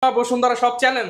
বসুন্ধরা সব চ্যালেঞ্জ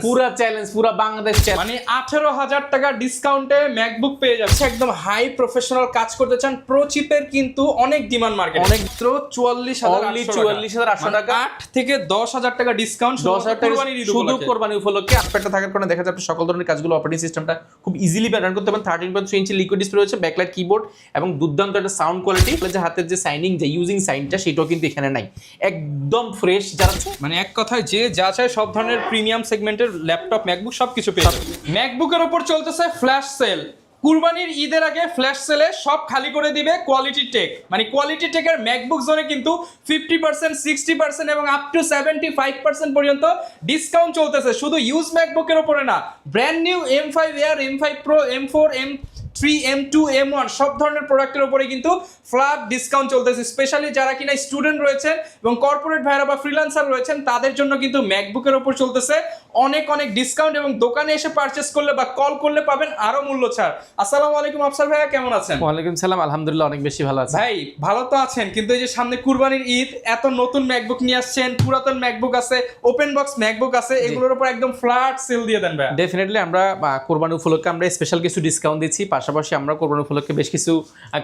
পুরা বাংলাদেশ চ্যালেঞ্জ মানে 18,000 টাকা ডিসকাউন্টে ম্যাকবুক পেয়ে যাচ্ছে। একদম হাই প্রফেশনাল কাজ করতে চান, প্রো চিপের কিন্তু অনেক ডিমান্ড মার্কেট। অনেক 44,800 টাকা, 8 থেকে 10,000 টাকা ডিসকাউন্ট, 10,000 টাকা শুধু শুধু কোরবানি উপলক্ষে। আপডেটটা থাকার কারণে দেখা যায় আপনি সকল ধরনের কাজগুলো অপারেটিং সিস্টেমটা খুব ইজিলি রান করতে পারেন। 13.3 ইঞ্চি লিকুইড ডিসপ্লে রয়েছে, ব্যাকলাইট কিবোর্ড এবং দুর্দান্ত একটা সাউন্ড কোয়ালিটি। যে হাতের যে সাইনিং, যে ইউজিং সাইনটা, সেটাও কিন্তু এখানে নাই, একদম ফ্রেশ। যারা মানে এক কথায় যে যা চায় সব ধরনের প্রিমিয়াম সেগমেন্টের ল্যাপটপ, ম্যাকবুক সবকিছু পেয়ে যাবে। ম্যাকবুকের উপর চলতেছে ফ্ল্যাশ সেল। কুরবানির ঈদের আগে ফ্ল্যাশ সেলে সব খালি করে দিবে কোয়ালিটি টেক। মানে কোয়ালিটি টেকের ম্যাকবুক জোনে কিন্তু 50%, 60% এবং আপ টু 75% পর্যন্ত ডিসকাউন্ট চলতেছে। শুধু ইউজ ম্যাকবুকের উপরে না, brand new M5 Air, M5 Pro, M4, M3, M2, M1 সব ধরনের প্রোডাক্টের উপরে কিন্তু ফ্ল্যাট ডিসকাউন্ট চলতেছে। স্পেশালি যারা কিনা স্টুডেন্ট রয়েছেন এবং কর্পোরেট ভাইরা বা ফ্রিল্যান্সার রয়েছেন, তাদের জন্য কিন্তু ম্যাকবুকের উপর চলতেছে অনেক ডিসকাউন্ট, এবং দোকানে এসে পারচেস করলে বা কল করলে পাবেন আরো মূল্য ছাড়। আসসালামু আলাইকুম আফসার ভাইয়া, কেমন আছেন? ওয়ালাইকুম সালাম, আলহামদুলিল্লাহ অনেক বেশি ভালো আছি। ভাই ভালো তো আছেন, কিন্তু এই যে সামনে কুরবানির ঈদ, এত নতুন ম্যাকবুক নিয়ে আসছেন, পুরাতন ম্যাকবুক আছে, ওপেন বক্স ম্যাকবুক আছে, এগুলোর উপর একদম ফ্ল্যাট সেল দিয়ে দেন ভাই। ডেফিনেটলি আমরা কোরবানি উপলক্ষে আমরা স্পেশাল কিছু ডিসকাউন্ট দিচ্ছি। পাশাপাশি আমরা কোরবানি উপলক্ষে বেশ কিছু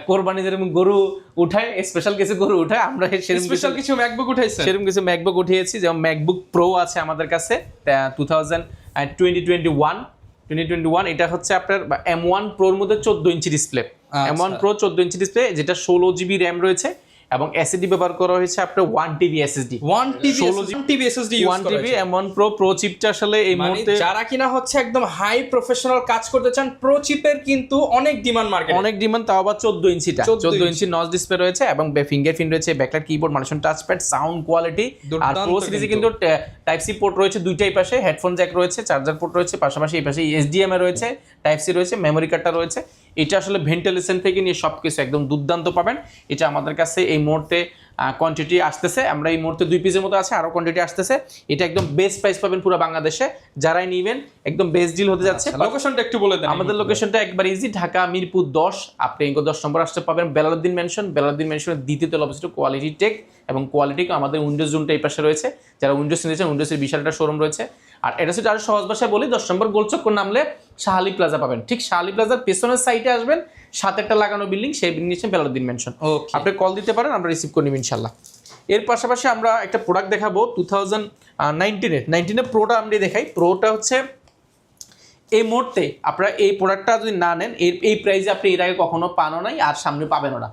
কোরবানি যেরকম গরু উঠায়, স্পেশাল কিছু গরু উঠায়, আমরা স্পেশাল কিছু ম্যাকবুক উঠাইছে, সেরকম কিছু ম্যাকবুক উঠিয়েছি। যেমন ম্যাকবুক প্রো আছে আমাদের কাছে 2021, এটা হচ্ছে আপনার M1 প্রোর মধ্যে 14 inch display. M1 pro 14 inch display, যেটা 16 জিবি র্যাম রয়েছে এবং এসএসডি ব্যবহার করা হয়েছে আপনার 1 TB SSD. 1 TB SSD use 1 TB M1 pro চিপটা আসলে এই মুহূর্তে যারা কিনা হচ্ছে একদম হাই প্রফেশনাল কাজ করতে চান, প্রো চিপের কিন্তু অনেক ডিমান্ড মার্কেট, অনেক ডিমান্ড। তাও আবার 14 ইঞ্চিটা, 14 ইঞ্চি নচ ডিসপ্লে রয়েছে এবং ফিঙ্গারপ্রিন্ট রয়েছে, ব্যাকলাইট কিবোর্ড, মানুষের টাচপ্যাড, সাউন্ড কোয়ালিটি। আর প্রো সিরিজে কিন্তু টাইপ সি পোর্ট রয়েছে দুইটাই পাশে, হেডফোন জ্যাক রয়েছে, চার্জার পোর্ট রয়েছে, পাশাপাশি এই পাশে এইচডিএমআই রয়েছে, টাইপ সি রয়েছে, মেমোরি কার্ডটা রয়েছে। এটা আসলে ভেন্টিলেশন থেকে নিয়ে সবকিছু একদম দুর্দান্ত পাবেন। এটা আমাদের কাছে এই মুহূর্তে কোয়ান্টিটি আসতেছে, আমরা এই মুহূর্তে 2 পিসের মতো আছে, আরো কোয়ান্টিটি আসতেছে। এটা একদম বেস্ট প্রাইস পাবেন পুরো বাংলাদেশে, যারাই নেবেন একদম বেস্ট ডিল হতে যাচ্ছে। লোকেশনটা একটু বলে দেন। আমাদের লোকেশনটা একবার ইজি, ঢাকা মিরপুর 10, আপনি 10 নম্বর আসতে পাবেন বেলালউদ্দিন মেনশনের দ্বিতীয় তলা অবস্থিত কোয়ালিটি টেক। এবং কোয়ালিটি আমাদের উইন্ডোজ জোনটা এই পাশে রয়েছে, যারা উইন্ডোজ নিয়েছেন উইন্ডোজের বিশাল একটা শোরুম রয়েছে। আর এটা হচ্ছে আরো সহজ ভাষায় বলি, 10 নম্বর গোলচক্কর নামলে শাহালি প্লাজা পাবেন। ঠিক শাহালি প্লাজার পেছনের সাইডে আসবেন, সাথে একটা লাগানো বিল্ডিং, সেই বিল্ডিং নিচে বেলালউদ্দিন মেনশন। আপনি কল দিতে পারেন, আমরা রিসিভ করে নিব ইনশাল্লাহ। এর পাশাপাশি আমরা একটা প্রোডাক্ট দেখাবো 2019 প্রোটা আমরা দেখাই। প্রোটা হচ্ছে এই মুহূর্তে আপনারা এই প্রোডাক্টটা যদি না নেন, এই প্রাইসে আপনি এর আগে কখনো পানো নাই আর সামনে পাবেনও না।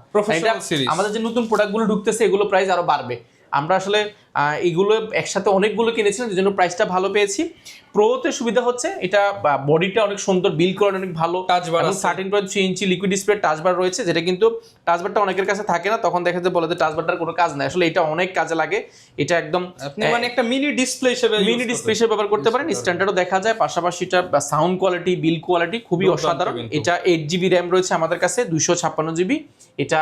আমাদের যে নতুন প্রোডাক্টগুলো ঢুকতেছে, এগুলো প্রাইস আরো বাড়বে। আমরা আসলে এগুলো একসাথে অনেকগুলো কিনেছিলাম, যে জন্য প্রাইসটা ভালো পেয়েছি। প্রোতে সুবিধা হচ্ছে এটা বডিটা অনেক সুন্দর, বিল্ড করা অনেক ভালো, টাচবার 13.3 ইঞ্চি লিকুইড ডিসপ্লে টাচবার রয়েছে, যেটা কিন্তু টাচবারটা অনেকের কাছে থাকে না, তখন দেখা যায় বলে যে টাচবারটার কোনো কাজ নাই। আসলে এটা অনেক কাজে লাগে। এটা একদম আপনি মানে একটা মিনি ডিসপ্লে হিসেবে ব্যবহার করতে পারেন। স্ট্যান্ডার্ডও দেখা যায়, পাশাপাশি এটা সাউন্ড কোয়ালিটি, বিল্ড কোয়ালিটি খুবই অসাধারণ। এটা 8 জিবি র্যাম রয়েছে আমাদের কাছে, 256 জিবি। এটা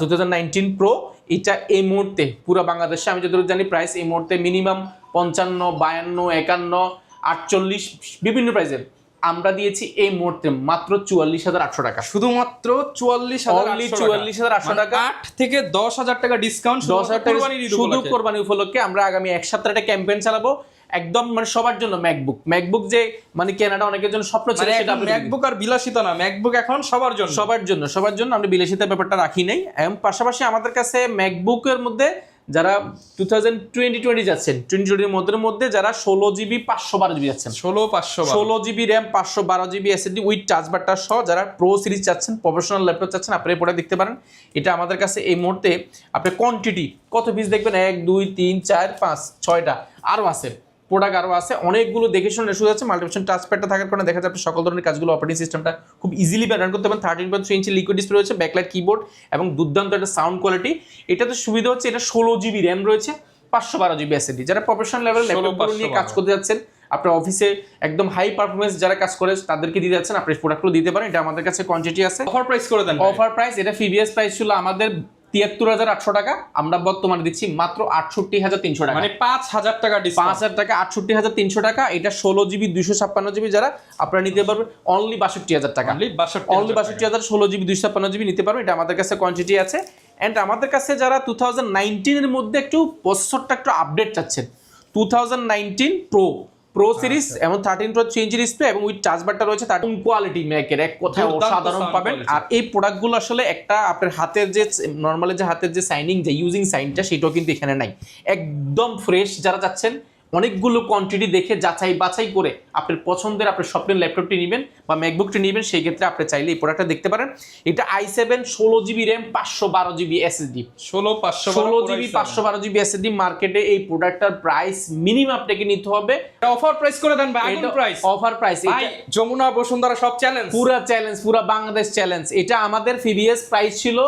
2019 প্রো। এটা এই মুহূর্তে পুরো বাংলাদেশে আমি যতটুকু জানি প্রাইস এই মুহূর্তে মিনিমাম 55, 52, 51, 48 বিভিন্ন প্রাইসের আমরা দিয়েছি এই মুহূর্তে মাত্র 44,800 টাকা। শুধুমাত্র 44,800 টাকা, 8 থেকে 10,000 টাকা ডিসকাউন্ট, 10,000 টাকা শুধু কোরবানি উপলক্ষে। আমরা আগামী এক সপ্তাহে একটা ক্যাম্পেইন চালাবো একদম, মানে সবার জন্য ম্যাকবুক যে মানে কেনাটা অনেকের জন্য স্বপ্ন ছিল, সেটা ম্যাকবুক আর বিলাসিতা না, ম্যাকবুক এখন সবার জন্য আমরা বিলাসিতার ব্যাপারটা রাখি নাই। এবং পাশাপাশি আমাদের কাছে ম্যাকবুকের মধ্যে যারা 2020 যাচ্ছেন, 2020 মধ্যে যারা 16 জিবি 512 জিবি যাচ্ছেন, 16 GB RAM 512 GB SSD with টাচবারটা সহ, যারা প্রো সিরিজ চাচ্ছেন, প্রফেশনাল ল্যাপটপ চাচ্ছেন, আপনি এই প্রোডাক্ট দেখতে পারেন। এটা আমাদের কাছে এই মুহূর্তে আপনি কোয়ান্টিটি কত পিস দেখবেন, 1 2 3 4 5 6টা আরও আছে প্রোডাক্ট, আরও আছে অনেকগুলো, দেখে শুনে শুরু হচ্ছে। মাল্টিপশন টাচপ্যাডটা থাকার কারণে দেখা যায় আপনি সকল ধরনের কাজগুলো অপারেটিং সিস্টেমটা খুব ইজিলি রান করতে পারেন। 13.3 ইঞ্চি লিকুইড ডিসপ্লে রয়েছে, ব্যাকলাইট কিবোর্ড এবং দুর্দান্ত একটা সাউন্ড কোয়ালিটি। এটাতে সুবিধা হচ্ছে এটা 16 জিবি র্যাম রয়েছে, 512 জিবি এসএসডি। যারা প্রফেশনাল লেভেল ল্যাপটপগুলো নিয়ে কাজ করতে যাচ্ছেন, আপনার অফিসে একদম হাই পারফরমেন্স যারা কাজ করে তাদেরকে দিয়ে যাচ্ছেন, আপনি প্রোডাক্টগুলো দিতে পারেন। এটা আমাদের কাছে কোয়ান্টিটি আছে। অফার প্রাইস করে দেন। অফার প্রাইস এটা প্রিভিয়াস প্রাইস ছিল আমাদের 73,800 টাকা, আমরা বর্তমানে দিচ্ছি মাত্র 68,300 টাকা, মানে 5,000 টাকা ডিসকাউন্ট, 5,000 টাকা, 68,300 টাকা। এটা 16 জিবি 256 জিবি যারা আপনারা নিতে পারবেন অনলি 62,000 টাকা, অনলি 62,000, 16 জিবি 256 জিবি নিতে পারবেন। এটা আমাদের কাছে কোয়ান্টিটি আছে। অ্যান্ড আমাদের কাছে যারা 2019 এর মধ্যে একটু প্রসেসরটা একটু আপডেট চাচ্ছেন, 2019 প্রো সিরিজ এবং 13 প্রো 3 ইঞ্চি ডিসপ্লে এবং উইথ চার্জ বারটা রয়েছে তার কোয়ালিটি ম্যাকের এক কথায় অসাধারণ পাবেন। আর এই প্রোডাক্টগুলো আসলে একটা আপনার হাতের যে নরমালি যে হাতের যে সাইনিং যে ইউজিং সাইনটা সেটাও কিন্তু এখানে নাই, একদম ফ্রেশ। যারা যাচ্ছেন অনেকগুলো কোয়ান্টিটি দেখে যাচাই বাছাই করে আপনার পছন্দের আপনার স্বপ্নের ল্যাপটপটি নেবেন বা ম্যাকবুকটি নেবেন, সেই ক্ষেত্রে আপনি চাইলে এই প্রোডাক্টটা দেখতে পারেন। এটা i7 16GB RAM 512GB SSD 16GB 512GB SSD মার্কেটে এই প্রোডাক্টটার প্রাইস মিনিমাম আপনাকে নিতে হবে অফার প্রাইস করে দেন ভাই, আগুন প্রাইস, অফার প্রাইস। ভাই যমুনা বসুন্ধরা সব চ্যালেঞ্জ, পুরা বাংলাদেশ চ্যালেঞ্জ। এটা আমাদের প্রিভিয়াস প্রাইস ছিল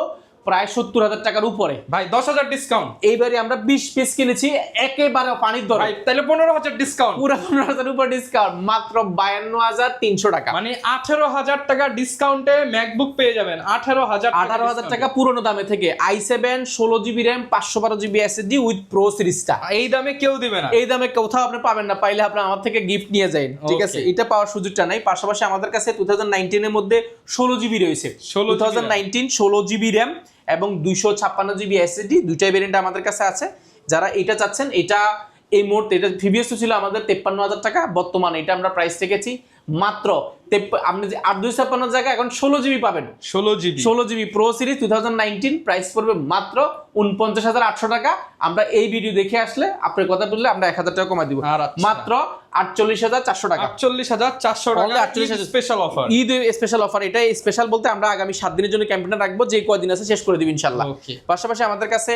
প্রায় 70,000 টাকার উপরে, ভাই 10,000 ডিসকাউন্ট। এইবারে আমরা 20 পিস কিনেছি একেবারে পানির দরে, ভাই তাহলে 15,000 ডিসকাউন্ট, পুরো 15,000 উপর ডিসকাউন্ট, মাত্র 52,300 টাকা, মানে 18,000 টাকা ডিসকাউন্টে ম্যাকবুক পেয়ে যাবেন। 18,000 টাকা পুরনো দামে থেকে i7 16GB RAM 512GB SSD with pro সিরিজটা এই দামে কেউ দিবে না, এই দামে কোথাও আপনি পাবেন না। পাইলে আপনি আমার থেকে গিফট নিয়ে যাবেন, ঠিক আছে? এটা পাওয়ার সুযোগটা নাই। পাশাপাশি আমাদের কাছে 2019 এর মধ্যে 16GB রয়েছে, 2019 16GB র্যাম এবং 256GB SSD দুইটাই ভেরিয়েন্ট আমাদের কাছে আছে। যারা এটা চাচ্ছেন, এটা এই মুহূর্তে এটা প্রিভিয়াস ছিল আমাদের 53,000 টাকা, বর্তমানে এটা আমরা প্রাইস রেখেছি মাত্র আপনি যে 856 জায়গায় এখন 16GB পাবেন। 16GB প্রো সিরিজ 2019 প্রাইস পড়বে মাত্র 49,800 টাকা। আমরা এই ভিডিও দেখে আসলে আপনার কথা বললে আমরা 1,000 টাকা কমাই দিব, মাত্র 48,400 টাকা। 48,400 টাকা special offer, Eid special offer. এটা স্পেশাল বলতে আমরা আগামী 7 দিনের জন্য ক্যাম্পেইন রাখবো, যে কয়দিন আছে শেষ করে দিব ইনশাআল্লাহ। পাশাপাশি আমাদের কাছে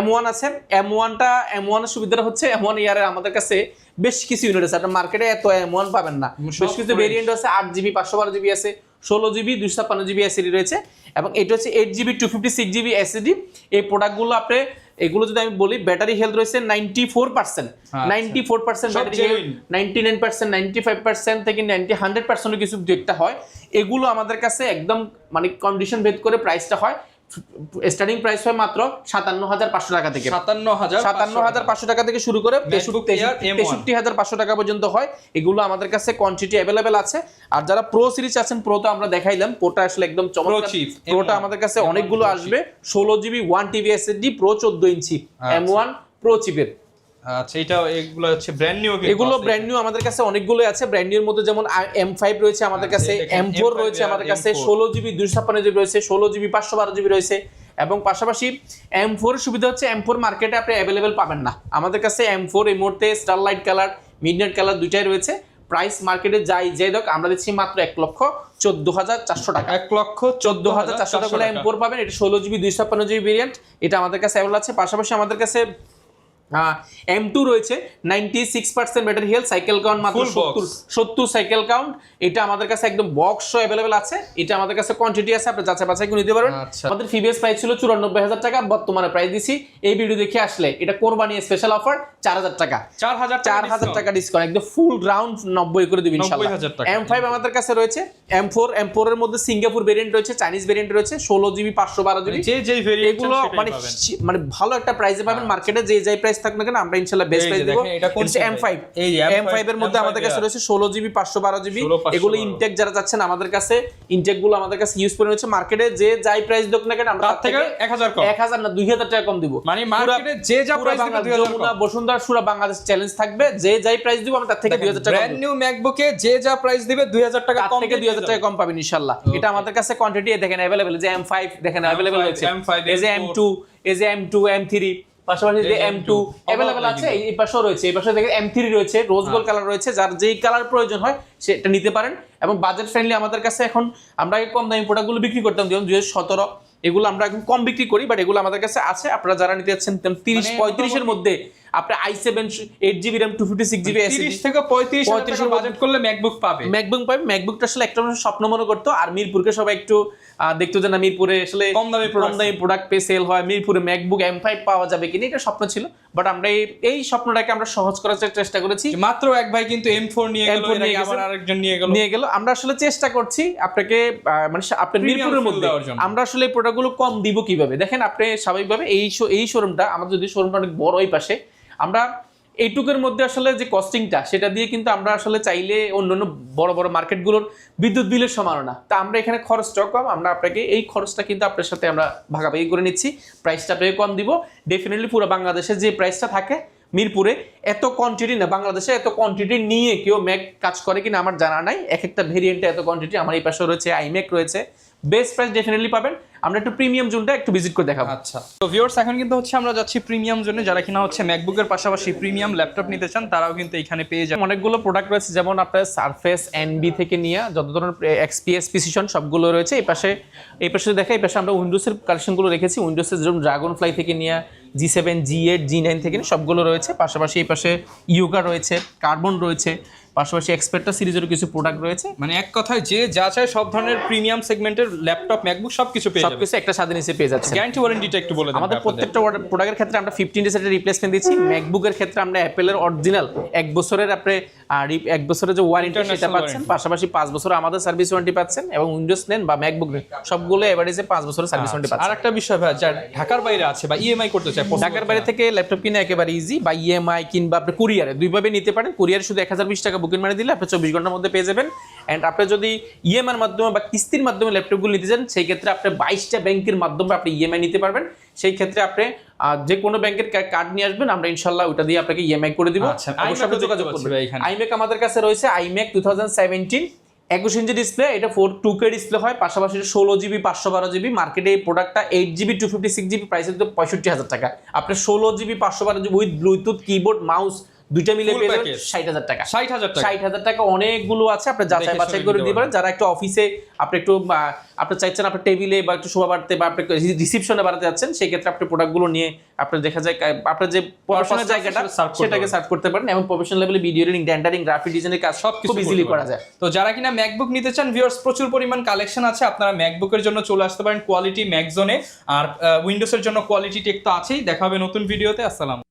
M1 আছে। M1 এর সুবিধাটা হচ্ছে M1 ইয়ারের আমাদের কাছে বেশ কিছু ইউনিট আছে, আপনার মার্কেটে এত M1 পাবেন না। বেশ কিছু ভেরিয়েন্ট আছে, 8GB 512GB আছে, 16GB 256GB SSD রয়েছে এবং এটা হচ্ছে 8GB 256GB SSD। এই প্রোডাক্টগুলো আপনি এগুলো যদি আমি বলি, ব্যাটারি হেলথ রয়েছে 94%, 94% ব্যাটারি হেলথ, 99%, 95% থেকে 100% কিছু একটা হয়। এগুলো আমাদের কাছে একদম মানে কন্ডিশন ভেদ করে প্রাইসটা হয়। স্টার্টিং প্রাইস হয় মাত্র 57,500 টাকা থেকে, 57,500 টাকা থেকে শুরু করে 63,500 টাকা পর্যন্ত হয়। এগুলো আমাদের কাছে কোয়ান্টিটি অ্যাভেলেবেল আছে। আর যারা প্রো সিরিজ আছেন, প্রো তো আমরা দেখাইলাম, প্রোটা আসলে একদম চমৎকার। প্রোটা আমাদের কাছে অনেকগুলো আসবে, 16GB 1TB SSD প্রো 14 ইঞ্চি M1 প্রো চিপের। আচ্ছা, এটা এগুলো হচ্ছে ব্র্যান্ড নিউ, এগুলো ব্র্যান্ড নিউ আমাদের কাছে অনেকগুলো আছে। ব্র্যান্ড নিউ এর মধ্যে যেমন M5 রয়েছে আমাদের কাছে, M4 রয়েছে আমাদের কাছে, 16GB 256GB রয়েছে, 16GB 512GB রয়েছে। এবং পাশাপাশি M4 এর সুবিধা হচ্ছে M4 মার্কেটে আপনি অ্যাভেলেবেল পাবেন না। আমাদের কাছে M4 এই মুহূর্তে স্টারলাইট কালার, মিডনাইট কালার দুইটাই রয়েছে। প্রাইস মার্কেটে যাই দেখ আমরা দিচ্ছি মাত্র 1,14,400 টাকা, 1,14,400 টাকা M4 পাবেন। এটা 16GB 256GB ভেরিয়েন্ট, এটা আমাদের কাছে অ্যাভেলেবল আছে। পাশাপাশি আমাদের কাছে M2 রয়েছে, 96% ব্যাটারি হেলথ, সাইকেল কাউন্ট মাত্র 70 সাইকেল কাউন্ট। এটা আমাদের কাছে একদম বক্স অ্যাভেলেবেল আছে। এটা আমাদের কাছে কোয়ান্টিটি আছে, আপনি যাচাই বাছাই করে নিতে পারবেন। আমাদের প্রিভিয়াস প্রাইস ছিল 94,000 টাকা, বর্তমানে প্রাইস দিছি এই ভিডিও দেখে আসলে এটা কোরবানি স্পেশাল অফার 4,000 টাকা, 4,000 টাকা ডিসকাউন্ট, একদম ফুল রাউন্ড 90 করে দিবেন ইনশাআল্লাহ। M5 আমাদের কাছে রয়েছে, M4 এর মধ্যে সিঙ্গাপুর ভেরিয়েন্ট রয়েছে, চাইনিজ ভেরিয়েন্ট রয়েছে, 16GB 512GB, যে ভেরিয়েন্ট এগুলো মানে ভালো একটা প্রাইসে পাবেন। মার্কেটে যে প্রাইস থাকুক না কেন আমরা ইনশাআল্লাহ বেস্ট প্রাইস দেব। M5 এর মধ্যে আমাদের কাছে রয়েছে 16GB 512GB। এগুলো ইনটেক যারা যাচ্ছেন আমাদের কাছে, ইনটেক গুলো আমাদের কাছে ইউজ করে রয়েছে। মার্কেটে যে যাই প্রাইস দেখ না কেন আমরা তার থেকে 1,000 না 2,000 টাকা কম দিব। মানে মার্কেটে যে যা প্রাইস দিবে 2,000 যমুনা বসুন্ধরা পুরো বাংলাদেশ চ্যালেঞ্জ থাকবে, যে যাই প্রাইস দিব আমরা তার থেকে 2,000 টাকা। ব্র্যান্ড নিউ ম্যাকবুকে যে যা প্রাইস দিবে 2,000 টাকা কম, থেকে 2,000 টাকা কম পাবেন ইনশাআল্লাহ। এটা আমাদের কাছে কোয়ান্টিটি দেখেন अवेलेबल, যে M5 দেখেন अवेलेबल রয়েছে, এই যে M2 M3, পাশাপাশি যে M2 अवेलेबल আছে, এই পাশেও রয়েছে, এই পাশে দেখেন M3 রয়েছে, রোজ গোল্ড কালার রয়েছে। যার যেই কালার প্রয়োজন হয় সেটা নিতে পারেন। এবং বাজেট ফ্রেন্ডলি আমাদের কাছে এখন আমরা কম দামি প্রোডাক্টগুলো বিক্রি করতাম, যেমন 2017 এগুলো আমরা এখন কম বিক্রি করি, বাট এগুলো আমাদের কাছে আছে। আপনারা যারা নিতে যাচ্ছেন 30-35 এর মধ্যে আপনি i7 8GB RAM 256GB SSD 30 থেকে 35 এর বাজেট করলে ম্যাকবুক পাবে। ম্যাকবুকটা আসলে একটা স্বপ্ন মনে করতো। আর মিরপুরকে সবাই একটু দেখতো যে না, মিরপুরে আসলে কম দামি প্রোডাক্ট পে সেল হয়, মিরপুরে ম্যাকবুক M5 পাওয়া যাবে কিনা, এটা স্বপ্ন ছিল। বাট আমরা এই স্বপ্নটাকে আমরা সহজ করার চেষ্টা করেছি। মাত্র এক ভাই কিন্তু M4 নিয়ে গেল, আবার আরেকজন নিয়ে গেল। আমরা আসলে চেষ্টা করছি আপনাকে মানে আপনার মিরপুরের মধ্যে আমরা আসলে এই প্রোডাক্টগুলো কম দিব কিভাবে। দেখেন আপনি স্বাভাবিকভাবে এই শোরুমটা আমাদের, যদি শোরুমটা অনেক বড় ওই পাশে, আমরা এইটুকের মধ্যে আসলে যে কস্টিংটা সেটা দিয়ে কিন্তু আমরা আসলে চাইলে অন্যান্য বড় বড় মার্কেটগুলোর বিদ্যুৎ বিলের সমান না। তা আমরা এখানে খরচটাও কম, আমরা আপনাকে এই খরচটা কিন্তু আপনার সাথে আমরা ভাগাভাগি করে নিচ্ছি, প্রাইসটা আপনাকে কম দিব। ডেফিনেটলি পুরো বাংলাদেশে যে প্রাইসটা থাকে মিরপুরে এত কোয়ান্টিটি না, বাংলাদেশে এত কোয়ান্টিটি নিয়ে কেউ ম্যাক কাজ করে কিনা আমার জানা নাই। এক একটা ভেরিয়েন্টে এত কোয়ান্টিটি। আমার এই পাশে রয়েছে আইম্যাক রয়েছে, বেস্ট প্রাইস ডেফিনেটলি পাবেন। আমরা একটু প্রিমিয়াম জোনটা একটু ভিজিট করে দেখাবো। আচ্ছা, তো ভিউয়ার্স এখন কিন্তু হচ্ছে আমরা যাচ্ছি প্রিমিয়াম জোনে। যারা কিনা হচ্ছে ম্যাকবুকের পাশাপাশি প্রিমিয়াম ল্যাপটপ নিতে চান তারাও কিন্তু এখানে পেয়ে যাবেন। অনেকগুলো প্রোডাক্ট রয়েছে, যেমন আপনার সারফেস এনবি থেকে নিয়ে যত ধরনের এক্সপিএস প্রিসিশন সবগুলো রয়েছে। এই পাশে দেখা, এই পাশে আমরা উইন্ডোজের কালেকশনগুলো রেখেছি। উইন্ডোজের যেমন ড্রাগন ফ্লাই থেকে নিয়ে G7, G8, G9 থেকে নিয়ে সবগুলো রয়েছে। পাশাপাশি এই পাশে ইয়োগা রয়েছে, কার্বন রয়েছে, পাশাপাশি এক্সপেক্টা সিরিজেরও কিছু প্রোডাক্ট রয়েছে। মানে এক কথায় যে যা চায় সব ধরনের প্রিমিয়াম সেগমেন্টের ল্যাপটপ ম্যাকবুক সবকিছু পেয়ে যাবেন। সবকিছু একটা স্বাধীন নিচে পেয়ে যাচ্ছে। গ্যারান্টি ওয়ারেন্টিটা একটু বলে দেন। আমাদের প্রত্যেকটা প্রোডাক্টের ক্ষেত্রে আমরা 15 ডেজ এর রিপ্লেসমেন্ট দিচ্ছি। ম্যাকবুকের ক্ষেত্রে আমরা অ্যাপেলের অরিজিনাল 1 বছরের আপনি 1 বছরের যে ওয়ারেন্টি সেটা পাচ্ছেন, পাশাপাশি 5 বছর আমাদের সার্ভিস ওয়ারেন্টি পাচ্ছেন, এবং উইন্ডোজ নেন বা ম্যাকবুক নেন সবগুলো এভারেজে 5 বছরের সার্ভিস ওয়ারেন্টি পাচ্ছেন। আর একটা বিষয় ভাই, যারা ঢাকার বাইরে আছে বা ইএমআই করতে চায়, ঢাকার বাইরে থেকে ল্যাপটপ কিনে একেবারে ইজি, বা ইএমআই কিংবা আপনি কুরিয়ারে দুইভাবে নিতে পারেন। কুরিয়ারে শুধু 1020 টাকা বুকিং মানি দিলে আপনি 24 ঘন্টার মধ্যে পেয়ে যাবেন। এন্ড আপনি যদি ইএমআই মাধ্যমে বা কিস্তির মাধ্যমে ল্যাপটপগুলো নিতে চান, সেই ক্ষেত্রে আপনি 22টা ব্যাংকের মাধ্যমে আপনি ইএমআই নিতে পারবেন। সেই ক্ষেত্রে আপনি যে কোনো ব্যাংকের কার্ড নিয়ে আসবেন, আমরা ইনশাল্লাহ ওটা দিয়ে আপনাকে ইএমআই করে দিব। আচ্ছা, অবশ্যই যোগাযোগ করবেন। আইম্যাক আমাদের কাছে রয়েছে আইম্যাক 2017 21 ইঞ্চি ডিসপ্লে, এটা 2K ডিসপ্লে হয়, পাশাপাশি 16GB 512GB। মার্কেটে এই প্রোডাক্টটা 8GB 256GB প্রাইস হচ্ছে 65,000 টাকা। আপনি 16GB 512GB with Bluetooth keyboard mouse দুইটা মিলে পেয়ে যাবেন 60,000 টাকা। 60,000 টাকা অনেকগুলো আছে, আপনি যাচাই বাছাই করে দিতে পারেন। যারা একটু অফিসে আপনি একটু আপনি চাইছেন আপনার টেবিলে বা একটু শোভা বাড়তে বা আপনি রিসিপশনে বাড়াতে যাচ্ছেন, সেই ক্ষেত্রে আপনি প্রোডাক্টগুলো নিয়ে আপনার দেখা যায় আপনার যে প্রফেশনাল জায়গাটা সেটাকে সার্ভ করতে পারেন, এবং প্রফেশনাল লেভেলে ভিডিও এডিটিং, রেন্ডারিং, গ্রাফিক ডিজাইনের কাজ সব খুব ইজিলি করা যায়। তো যারা কিনা ম্যাকবুক নিতে চান ভিউয়ার্স, প্রচুর পরিমাণ কালেকশন আছে। আপনারা ম্যাকবুকের জন্য চলে আসতে পারেন কোয়ালিটি ম্যাকজোনে, আর উইন্ডোজের জন্য কোয়ালিটি টেক তো আছেই। দেখা হবে নতুন ভিডিওতে। আসসালাম।